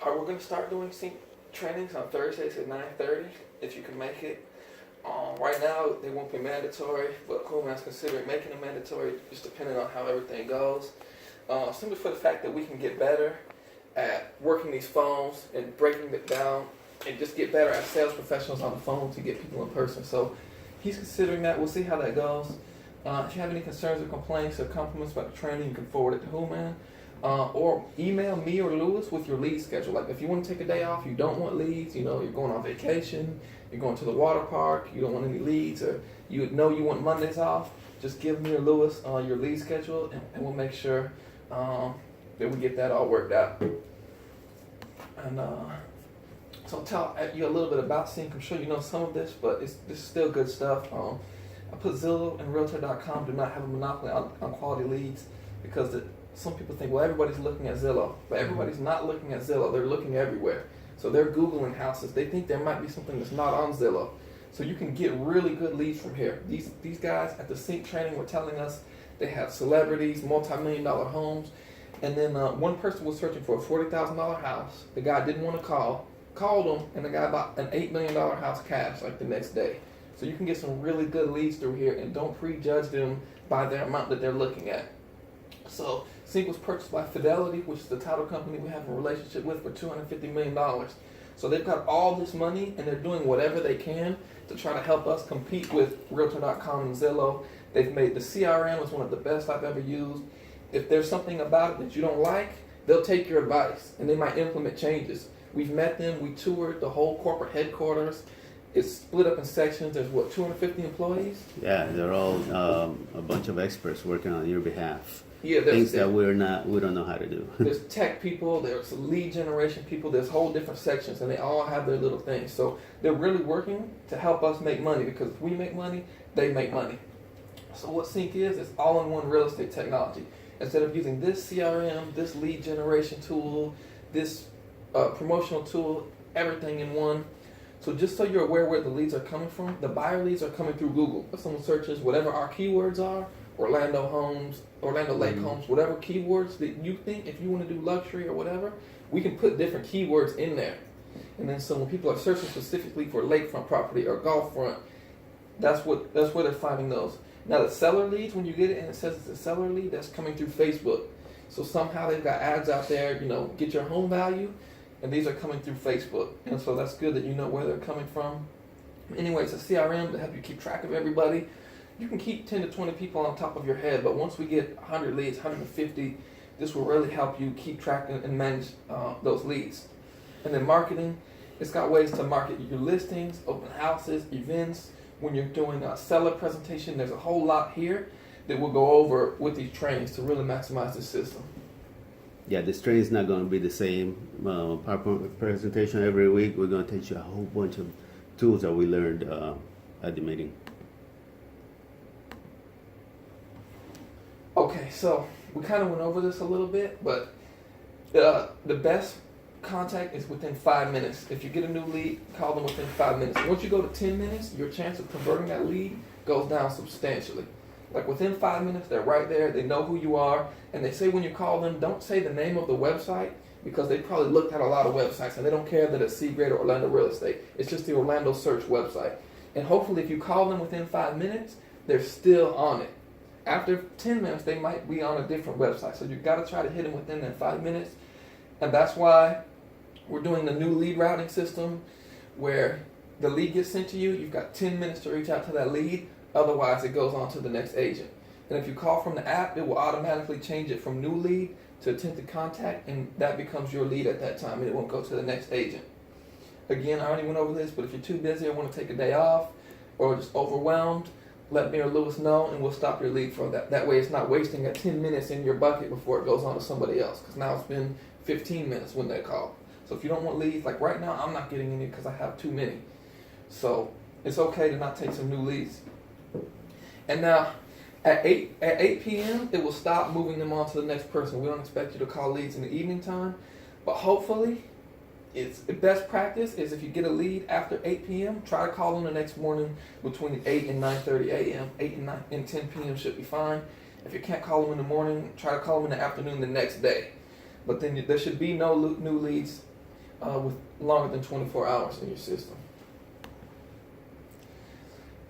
We're going to start doing CINC trainings on Thursdays at 9:30, if you can make it. Right now, they won't be mandatory, but Coolman's considering making them mandatory, just depending on how everything goes. Simply for the fact that we can get better at working these phones and breaking it down, and just get better as sales professionals on the phone to get people in person. So he's considering that. We'll see how that goes. If you have any concerns or complaints or compliments about the training, you can forward it to Coolman. Or email me or Lewis with your lead schedule. Like if you want to take a day off, you don't want leads, you're going on vacation, you're going to the water park, you don't want any leads, or you you want Mondays off, just give me or Lewis your lead schedule, and we'll make sure that we get that all worked out. And so I'll tell you a little bit about CINC. I'm sure you know some of this, but this is still good stuff. I put Zillow and Realtor.com do not have a monopoly on quality leads, because some people think, well, everybody's looking at Zillow, but everybody's not looking at Zillow. They're looking everywhere. So they're Googling houses. They think there might be something that's not on Zillow. So you can get really good leads from here. These guys at the CINC training were telling us they have celebrities, multi-million-dollar homes, and then one person was searching for a $40,000 house. The guy didn't want to called them, and the guy bought an $8 million house cash like the next day. So you can get some really good leads through here, and don't prejudge them by the amount that they're looking at. So CINC was purchased by Fidelity, which is the title company we have a relationship with, for $250 million. So they've got all this money, and they're doing whatever they can to try to help us compete with Realtor.com and Zillow. They've made the CRM is one of the best I've ever used. If there's something about it that you don't like, they'll take your advice, and they might implement changes. We've met them. We toured the whole corporate headquarters. It's split up in sections. There's 250 employees? Yeah, they're all a bunch of experts working on your behalf. Yeah, things that we don't know how to do. There's tech people, there's lead generation people, there's whole different sections, and they all have their little things. So they're really working to help us make money, because if we make money, they make money. So what CINC is all-in-one real estate technology. Instead of using this CRM, this lead generation tool, this promotional tool, everything in one. So just so you're aware where the leads are coming from, the buyer leads are coming through Google. If someone searches whatever our keywords are, Orlando homes, Orlando Lake homes, whatever keywords that you think, if you want to do luxury or whatever, we can put different keywords in there. And then so when people are searching specifically for lakefront property or golf front, that's where they're finding those. Now the seller leads, when you get it and it says it's a seller lead, that's coming through Facebook. So somehow they've got ads out there, get your home value, and these are coming through Facebook. And so that's good that you know where they're coming from. Anyway, it's a CRM to help you keep track of everybody. You can keep 10 to 20 people on top of your head, but once we get 100 leads, 150, this will really help you keep track and manage those leads. And then marketing, it's got ways to market your listings, open houses, events. When you're doing a seller presentation, there's a whole lot here that we'll go over with these trainings to really maximize the system. Yeah, this training is not going to be the same PowerPoint presentation every week. We're going to teach you a whole bunch of tools that we learned at the meeting. Okay, so we kind of went over this a little bit, but the best contact is within 5 minutes. If you get a new lead, call them within 5 minutes. Once you go to 10 minutes, your chance of converting that lead goes down substantially. Like within 5 minutes, they're right there, they know who you are, and they say when you call them, don't say the name of the website, because they probably looked at a lot of websites, and they don't care that it's Seagrade or Orlando Real Estate. It's just the Orlando search website. And hopefully if you call them within 5 minutes, they're still on it. After 10 minutes, they might be on a different website. So you've got to try to hit them within that 5 minutes. And that's why we're doing the new lead routing system, where the lead gets sent to you. You've got 10 minutes to reach out to that lead. Otherwise, it goes on to the next agent. And if you call from the app, it will automatically change it from new lead to attempted contact, and that becomes your lead at that time, and it won't go to the next agent. Again, I already went over this, but if you're too busy or want to take a day off or just overwhelmed, let me or Lewis know, and we'll stop your lead for that. That way it's not wasting that 10 minutes in your bucket before it goes on to somebody else, because now it's been 15 minutes when they call. So if you don't want leads, like right now, I'm not getting any because I have too many. So it's okay to not take some new leads. And now, at 8 p.m., it will stop moving them on to the next person. We don't expect you to call leads in the evening time, but hopefully, the best practice is if you get a lead after 8 p.m., try to call them the next morning between 8 and 9:30 a.m. 8 and 10 p.m. should be fine. If you can't call them in the morning, try to call them in the afternoon the next day. But then there should be no new leads with longer than 24 hours in your system.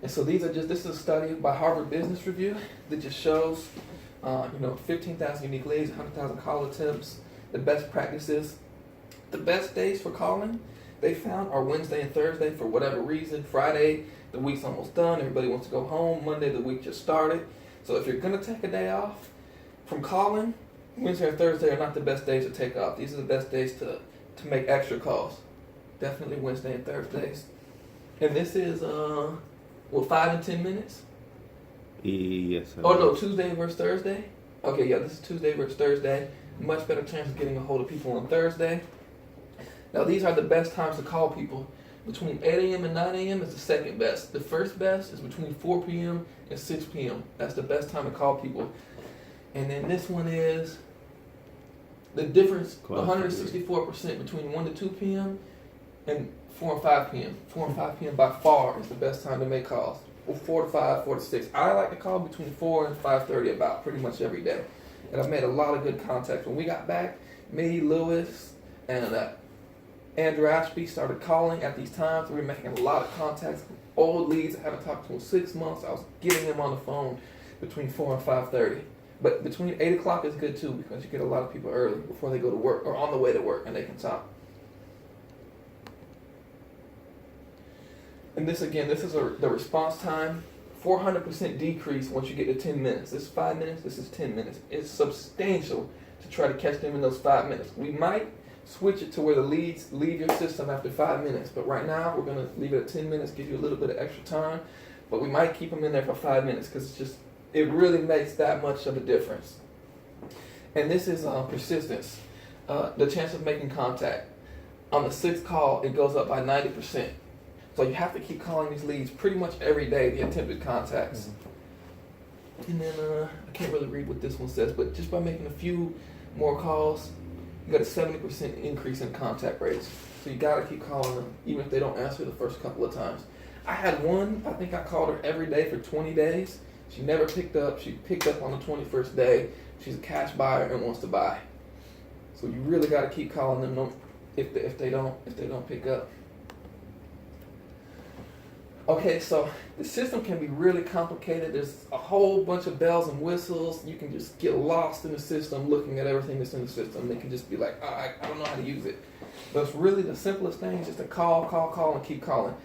And so this is a study by Harvard Business Review that just shows, 15,000 unique leads, 100,000 call attempts, the best practices. The best days for calling, they found, are Wednesday and Thursday for whatever reason. Friday, the week's almost done, everybody wants to go home. Monday, the week just started. So if you're going to take a day off from calling, Wednesday or Thursday are not the best days to take off. These are the best days to make extra calls. Definitely Wednesday and Thursdays. And this is, 5 and 10 minutes? Yes. Oh, no, Tuesday versus Thursday? Okay, yeah, this is Tuesday versus Thursday. Much better chance of getting a hold of people on Thursday. Now, these are the best times to call people. Between 8 a.m. and 9 a.m. is the second best. The first best is between 4 p.m. and 6 p.m. That's the best time to call people. And then this one is the difference, 164% between 1 to 2 p.m. and 4 and 5 p.m. 4 and 5 p.m. by far is the best time to make calls. Or 4 to 5, 4 to 6. I like to call between 4 and 5:30 about pretty much every day. And I've made a lot of good contacts. When we got back, me, Lewis, and Andrew Ashby started calling at these times. We were making a lot of contacts. Old leads I haven't talked to in 6 months. I was getting them on the phone between 4 and 5:30. But between 8 o'clock is good too, because you get a lot of people early before they go to work or on the way to work, and they can talk. And this is the response time. 400% decrease once you get to 10 minutes. This is 5 minutes, this is 10 minutes. It's substantial to try to catch them in those 5 minutes. We might switch it to where the leads leave your system after 5 minutes, but right now we're going to leave it at 10 minutes, give you a little bit of extra time, but we might keep them in there for 5 minutes because it really makes that much of a difference. And this is persistence, the chance of making contact. On the 6th call, it goes up by 90%. So you have to keep calling these leads pretty much every day, the attempted contacts. And then I can't really read what this one says, but just by making a few more calls, you got a 70% increase in contact rates. So you got to keep calling them, even if they don't answer the first couple of times. I had one, I think I called her every day for 20 days. She never picked up. She picked up on the 21st day. She's a cash buyer and wants to buy. So you really got to keep calling them if they don't pick up. Okay, so the system can be really complicated. There's a whole bunch of bells and whistles. You can just get lost in the system looking at everything that's in the system. They can just be like, I don't know how to use it. But it's really the simplest thing is just to call, and keep calling.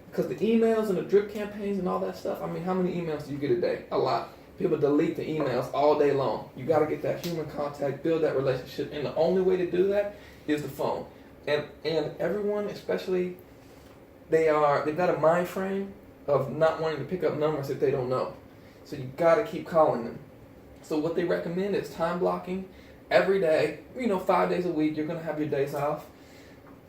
Because the emails and the drip campaigns and all that stuff, I mean, how many emails do you get a day? A lot. People delete the emails all day long. You got to get that human contact, build that relationship, and the only way to do that is the phone. And everyone, especially, they've got a mind frame of not wanting to pick up numbers if they don't know. So you got to keep calling them. So what they recommend is time blocking every day. 5 days a week. You're going to have your days off.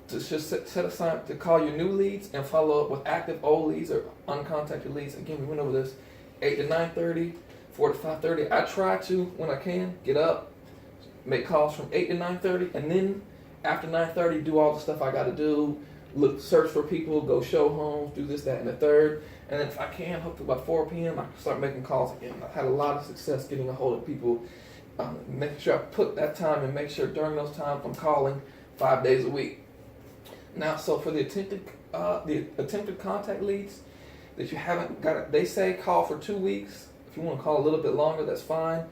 To just set aside to call your new leads and follow up with active old leads or uncontacted leads. Again, we went over this. 8 to 9:30, 4 to 5:30. I try to, when I can, get up, make calls from 8 to 9:30, and then after 9:30, do all the stuff I got to do. Search for people, go show homes, do this, that, and the third. And then if I can, hopefully by 4 p.m., I can start making calls again. I've had a lot of success getting a hold of people. Making sure I put that time and make sure during those times I'm calling 5 days a week. Now, so for the attempted contact leads that you haven't got, they say call for 2 weeks. If you want to call a little bit longer, that's fine.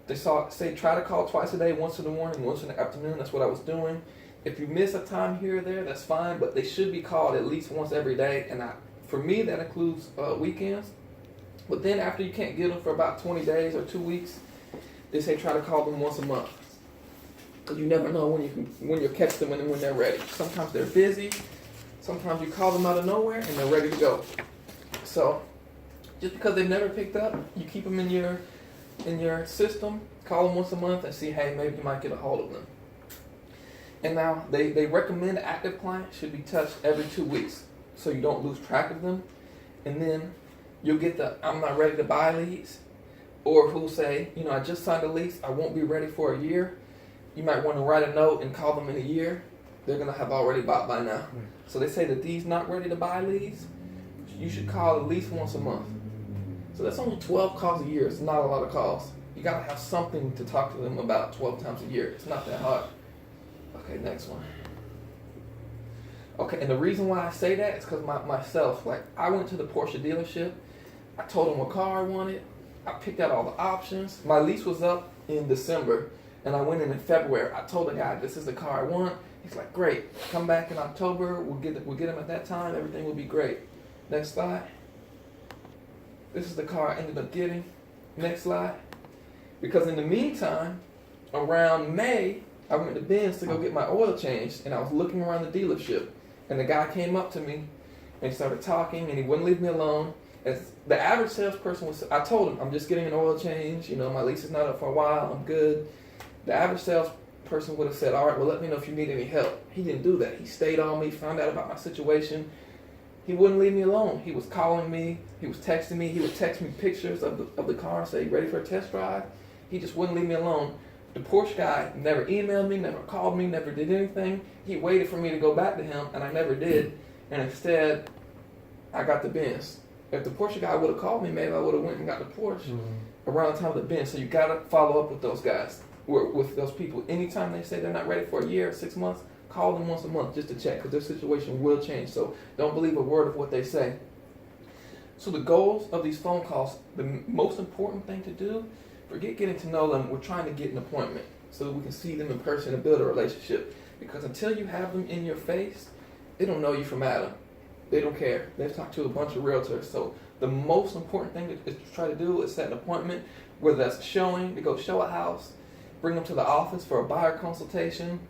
They say try to call twice a day, once in the morning, once in the afternoon. That's what I was doing. If you miss a time here or there, that's fine, but they should be called at least once every day. And for me, that includes weekends. But then after you can't get them for about 20 days or 2 weeks, they say try to call them once a month. Because you never know when you'll catch them and when they're ready. Sometimes they're busy. Sometimes you call them out of nowhere and they're ready to go. So just because they've never picked up, you keep them in your system, call them once a month and see, hey, maybe you might get a hold of them. And now they recommend active clients should be touched every 2 weeks so you don't lose track of them. And then you'll get the I'm not ready to buy leads, or who'll say, I just signed a lease, I won't be ready for a year. You might want to write a note and call them in a year. They're going to have already bought by now. So they say that these not ready to buy leads, you should call at least once a month. So that's only 12 calls a year. It's not a lot of calls. You got to have something to talk to them about 12 times a year. It's not that hard. Okay, next one. Okay, and the reason why I say that is because myself, like, I went to the Porsche dealership. I told them what car I wanted. I picked out all the options. My lease was up in December, and I went in February. I told the guy, this is the car I want. He's like, great. Come back in October. We'll get him at that time. Everything will be great. Next slide. This is the car I ended up getting. Next slide. Because in the meantime, around May, I went to Benz to go get my oil changed, and I was looking around the dealership, and the guy came up to me and started talking, and he wouldn't leave me alone. As the average salesperson was, I told him, I'm just getting an oil change. You know, my lease is not up for a while. I'm good. The average salesperson would have said, all right, well, let me know if you need any help. He didn't do that. He stayed on me, found out about my situation. He wouldn't leave me alone. He was calling me. He was texting me. He would text me pictures of the car and say, ready for a test drive? He just wouldn't leave me alone. The Porsche guy never emailed me, never called me, never did anything. He waited for me to go back to him, and I never did. And instead, I got the Benz. If the Porsche guy would have called me, maybe I would have went and got the Porsche around the time of the Benz. So you got to follow up with those guys, with those people. Anytime they say they're not ready for a year or 6 months, call them once a month just to check, because their situation will change. So don't believe a word of what they say. So the goals of these phone calls, the most important thing to do, forget getting to know them. We're trying to get an appointment so that we can see them in person and build a relationship. Because until you have them in your face, they don't know you from Adam. They don't care. They've talked to a bunch of realtors. So the most important thing to try to do is set an appointment, whether that's a showing, to go show a house, bring them to the office for a buyer consultation,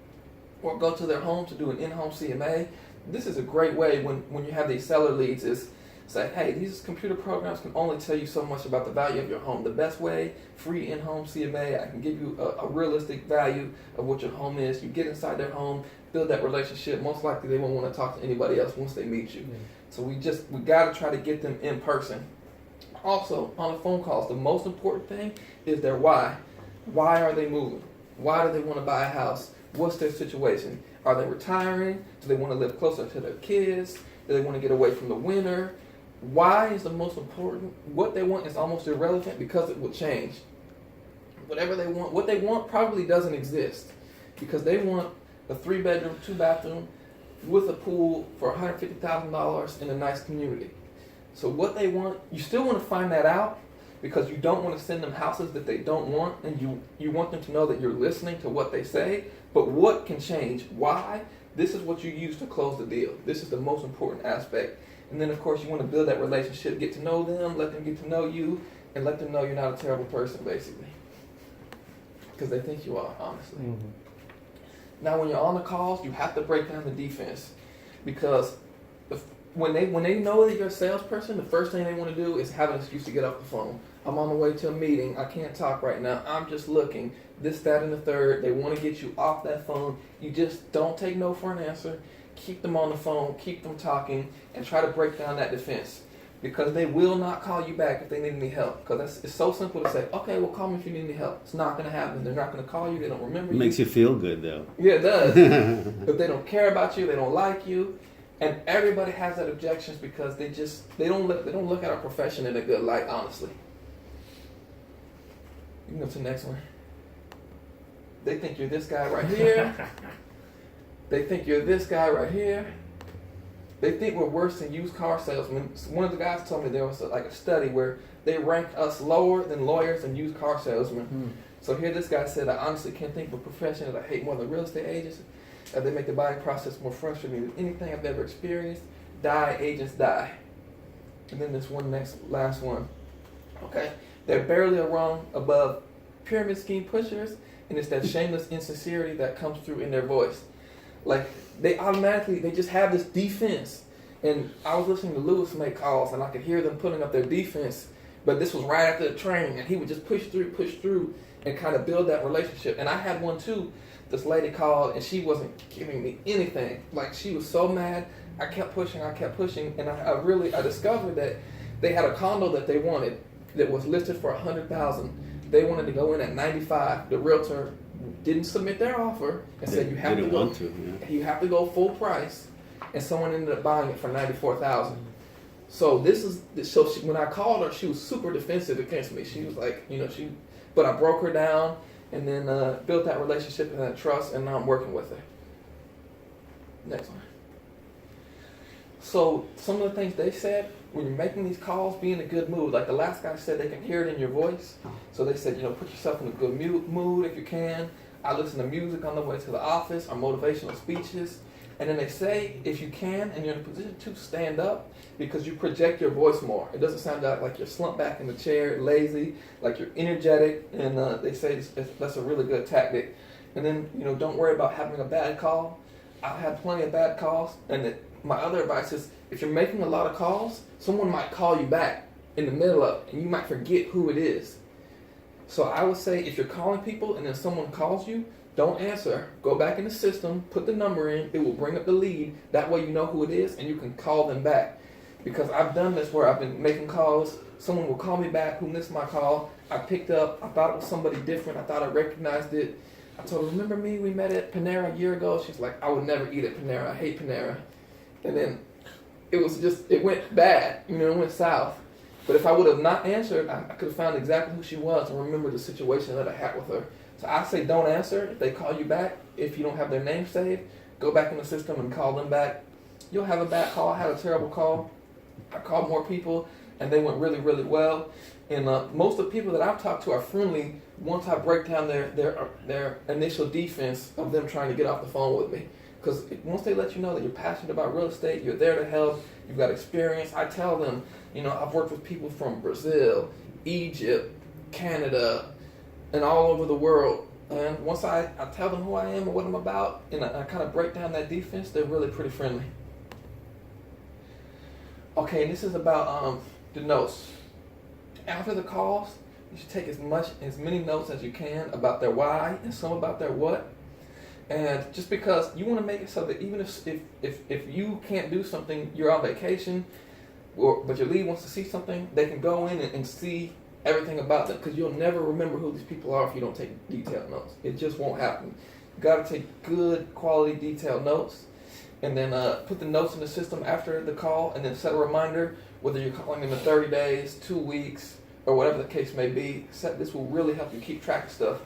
or go to their home to do an in-home CMA. This is a great way when you have these seller leads is say, hey, these computer programs can only tell you so much about the value of your home. The best way, free in-home CMA, I can give you a realistic value of what your home is. You get inside their home, build that relationship. Most likely they won't want to talk to anybody else once they meet you. So we got to try to get them in person. Also, on the phone calls, the most important thing is their why. Why are they moving? Why do they want to buy a house? What's their situation? Are they retiring? Do they want to live closer to their kids? Do they want to get away from the winter? Why is the most important. What they want is almost irrelevant because it will change. Whatever they want, what they want probably doesn't exist, because they want a 3-bedroom, 2-bathroom with a pool for $150,000 in a nice community. So what they want, you still want to find that out, because you don't want to send them houses that they don't want, and you want them to know that you're listening to what they say. But what can change? Why? This is what you use to close the deal. This is the most important aspect. And then, of course, you want to build that relationship, get to know them, let them get to know you, and let them know you're not a terrible person, basically. Because they think you are, honestly. Now, when you're on the calls, you have to break down the defense. Because when they know that you're a salesperson, the first thing they want to do is have an excuse to get off the phone. I'm on the way to a meeting. I can't talk right now. I'm just looking. This, that, and the third. They want to get you off that phone. You just don't take no for an answer. Keep them on the phone. Keep them talking. And try to break down that defense. Because they will not call you back if they need any help. Because it's so simple to say, okay, well, call me if you need any help. It's not going to happen. They're not going to call you. They don't remember you. Makes you feel good, though. Yeah, it does. But they don't care about you. They don't like you. And everybody has that objections because they don't look at our profession in a good light, honestly. You can go to the next one. They think you're this guy right here. They think you're this guy right here. They think we're worse than used car salesmen. One of the guys told me there was a study where they ranked us lower than lawyers and used car salesmen. So here this guy said, I honestly can't think of a profession that I hate more than real estate agents. They make the buying process more frustrating than anything I've ever experienced. Die, agents die. And then this last one. Okay, they're barely a rung above pyramid scheme pushers, and it's that shameless insincerity that comes through in their voice. Like, they just have this defense. And I was listening to Lewis make calls, and I could hear them putting up their defense, but this was right after the training, and he would just push through, and kind of build that relationship. And I had one too. This lady called, and she wasn't giving me anything. Like, she was so mad. I kept pushing, and I discovered that they had a condo that they wanted that was listed for $100,000. They wanted to go in at $95,000. The realtor didn't submit their offer and said you have to go full price, and someone ended up buying it for $94,000. So when I called her, she was super defensive against me. She was like, but I broke her down, and then built that relationship and that trust, and now I'm working with her. Next one. So some of the things they said, when you're making these calls, be in a good mood. Like the last guy said, they can hear it in your voice. So they said, put yourself in a good mood if you can. I listen to music on the way to the office, or motivational speeches. And then they say, if you can, and you're in a position to stand up, because you project your voice more. It doesn't sound like you're slumped back in the chair, lazy, like you're energetic. And they say that's a really good tactic. And then, don't worry about having a bad call. I've had plenty of bad calls. And my other advice is, if you're making a lot of calls, someone might call you back in the middle of it, and you might forget who it is. So I would say, if you're calling people and then someone calls you, don't answer. Go back in the system, put the number in. It will bring up the lead. That way you know who it is, and you can call them back. Because I've done this where I've been making calls. Someone will call me back who missed my call. I picked up. I thought it was somebody different. I thought I recognized it. I told her, remember me? We met at Panera a year ago. She's like, I would never eat at Panera. I hate Panera. And then it went bad. It went south. But if I would have not answered, I could have found exactly who she was and remember the situation that I had with her. So I say don't answer. If they call you back, if you don't have their name saved, go back in the system and call them back. You'll have a bad call. I had a terrible call. I called more people, and they went really, really well. And most of the people that I've talked to are friendly once I break down their initial defense of them trying to get off the phone with me. Because once they let you know that you're passionate about real estate, you're there to help, you've got experience, I tell them, I've worked with people from Brazil, Egypt, Canada, and all over the world. And once I tell them who I am and what I'm about, and I kind of break down that defense, they're really pretty friendly. Okay, and this is about the notes. After the calls, you should take as many notes as you can about their why and some about their what. And just because you want to make it so that even if you can't do something, you're on vacation, but your lead wants to see something, they can go in and see everything about them, because you'll never remember who these people are if you don't take detailed notes. It just won't happen. You got to take good quality detailed notes, and then put the notes in the system after the call, and then set a reminder, whether you're calling them in 30 days, 2 weeks, or whatever the case may be. This will really help you keep track of stuff.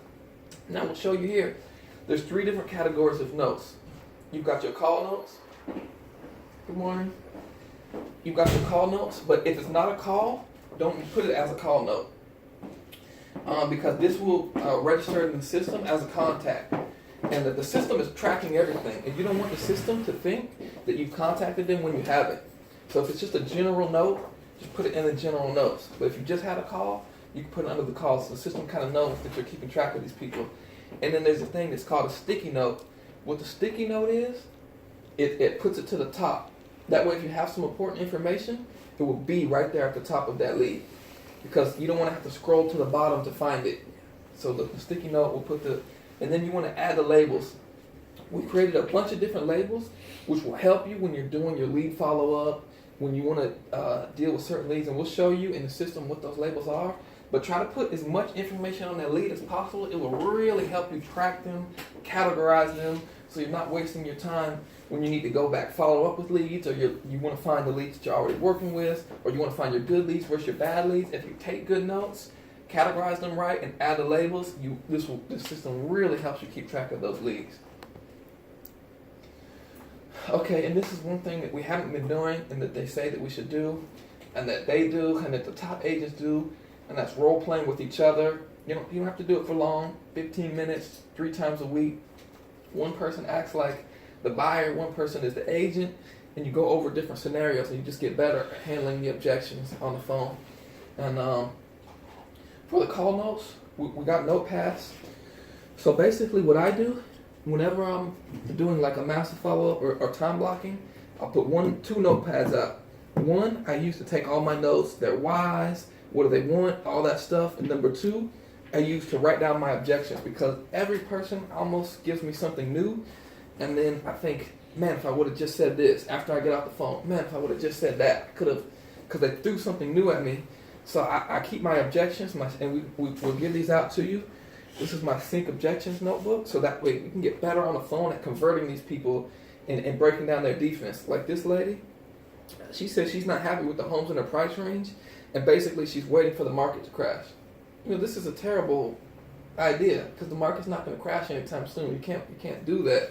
Now we'll show you here. There's 3 different categories of notes. You've got your call notes. Good morning. You've got your call notes, but if it's not a call, don't put it as a call note. Because this will register in the system as a contact. And the system is tracking everything. And you don't want the system to think that you've contacted them when you haven't. So if it's just a general note, just put it in the general notes. But if you just had a call, you can put it under the call, so the system kind of knows that you're keeping track of these people. And then there's a thing that's called a sticky note. What the sticky note is, it puts it to the top. That way if you have some important information, it will be right there at the top of that lead. Because you don't want to have to scroll to the bottom to find it. So the sticky note will put and then you want to add the labels. We created a bunch of different labels, which will help you when you're doing your lead follow-up, when you want to deal with certain leads, and we'll show you in the system what those labels are. But try to put as much information on that lead as possible. It will really help you track them, categorize them, so you're not wasting your time when you need to go back, follow up with leads, or you want to find the leads that you're already working with, or you want to find your good leads versus your bad leads. If you take good notes, categorize them right, and add the labels, this system really helps you keep track of those leads. Okay, and this is one thing that we haven't been doing, and that they say that we should do, and that they do, and that the top agents do, and that's role playing with each other. You don't have to do it for long, 15 minutes, 3 times a week. One person acts like the buyer, one person is the agent, and you go over different scenarios, and you just get better at handling the objections on the phone. And for the call notes, we got notepads. So basically what I do, whenever I'm doing like a master follow-up or time blocking, I'll put 2 notepads out. One, I use to take all my notes, their whys, what do they want, all that stuff. And number 2, I use to write down my objections, because every person almost gives me something new. And then I think, man, if I would have just said this after I get off the phone, man, if I would have just said that, I could have, because they threw something new at me. So I keep my objections, and we'll give these out to you. This is my CINC objections notebook, so that way we can get better on the phone at converting these people and breaking down their defense. Like this lady, she says she's not happy with the homes in her price range, and basically she's waiting for the market to crash. This is a terrible idea, because the market's not going to crash anytime soon. You can't do that.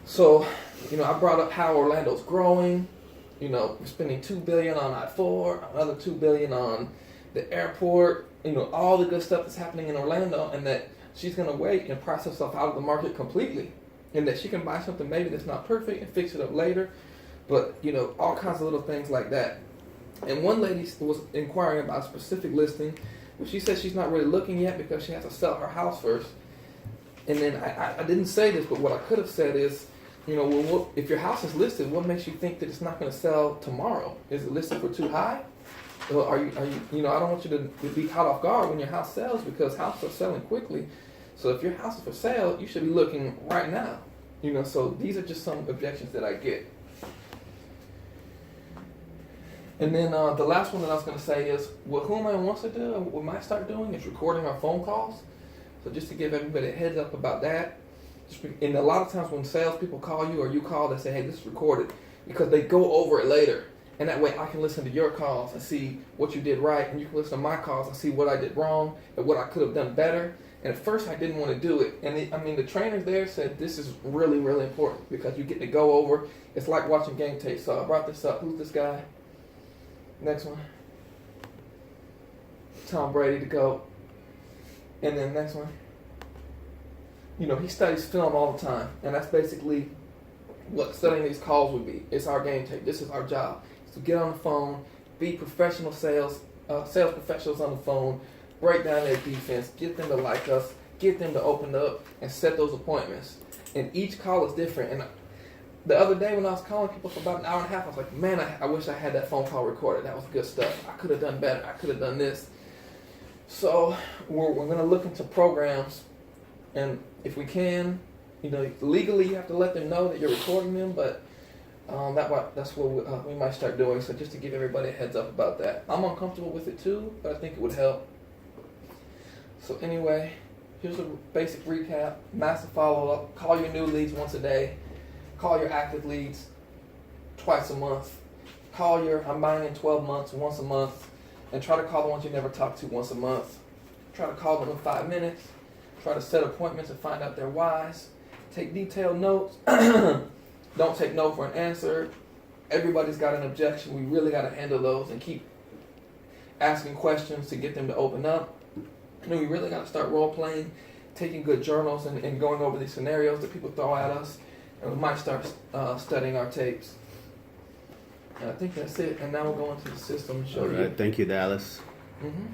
So, I brought up how Orlando's growing, we're spending $2 billion on I-4, another $2 billion on the airport, all the good stuff that's happening in Orlando, and that she's gonna wait and price herself out of the market completely, and that she can buy something maybe that's not perfect and fix it up later, but all kinds of little things like that. And one lady was inquiring about a specific listing, but she said she's not really looking yet because she has to sell her house first. And then I didn't say this, but what I could have said is, well, if your house is listed, what makes you think that it's not going to sell tomorrow? Is it listed for too high? Or are you, I don't want you to be caught off guard when your house sells, because houses are selling quickly. So if your house is for sale, you should be looking right now. So these are just some objections that I get. And then the last one that I was going to say is, what Whom wants to do, and what we might start doing, is recording our phone calls. So just to give everybody a heads up about that. And a lot of times when salespeople call you or you call, they say, hey, this is recorded, because they go over it later. And that way I can listen to your calls and see what you did right, and you can listen to my calls and see what I did wrong and what I could have done better. And at first I didn't want to do it. And the trainers there said this is really, really important, because you get to go over. It's like watching game tape. So I brought this up. Who's this guy? Next one. Tom Brady, the GOAT. And then next one. He studies film all the time. And that's basically what studying these calls would be. It's our game tape. This is our job. So get on the phone, be professional sales professionals on the phone, break down their defense, get them to like us, get them to open up, and set those appointments. And each call is different. And the other day when I was calling people for about an hour and a half, I was like, man, I wish I had that phone call recorded. That was good stuff. I could have done better. I could have done this. So we're going to look into programs, and if we can, legally you have to let them know that you're recording them, but that's what we might start doing. So just to give everybody a heads up about that. I'm uncomfortable with it too, but I think it would help. So anyway, here's a basic recap. Massive follow-up. Call your new leads once a day. Call your active leads twice a month. Call your I'm buying in 12 months once a month. And try to call the ones you never talked to once a month. Try to call them in 5 minutes. Try to set appointments and find out their whys. Take detailed notes. Don't take no for an answer. Everybody's got an objection. We really got to handle those and keep asking questions to get them to open up. And then we really got to start role-playing, taking good journals and going over these scenarios that people throw at us. And we might start studying our tapes. And I think that's it. And now we'll go into the system and show you. All right. Thank you, Dallas. Mm-hmm.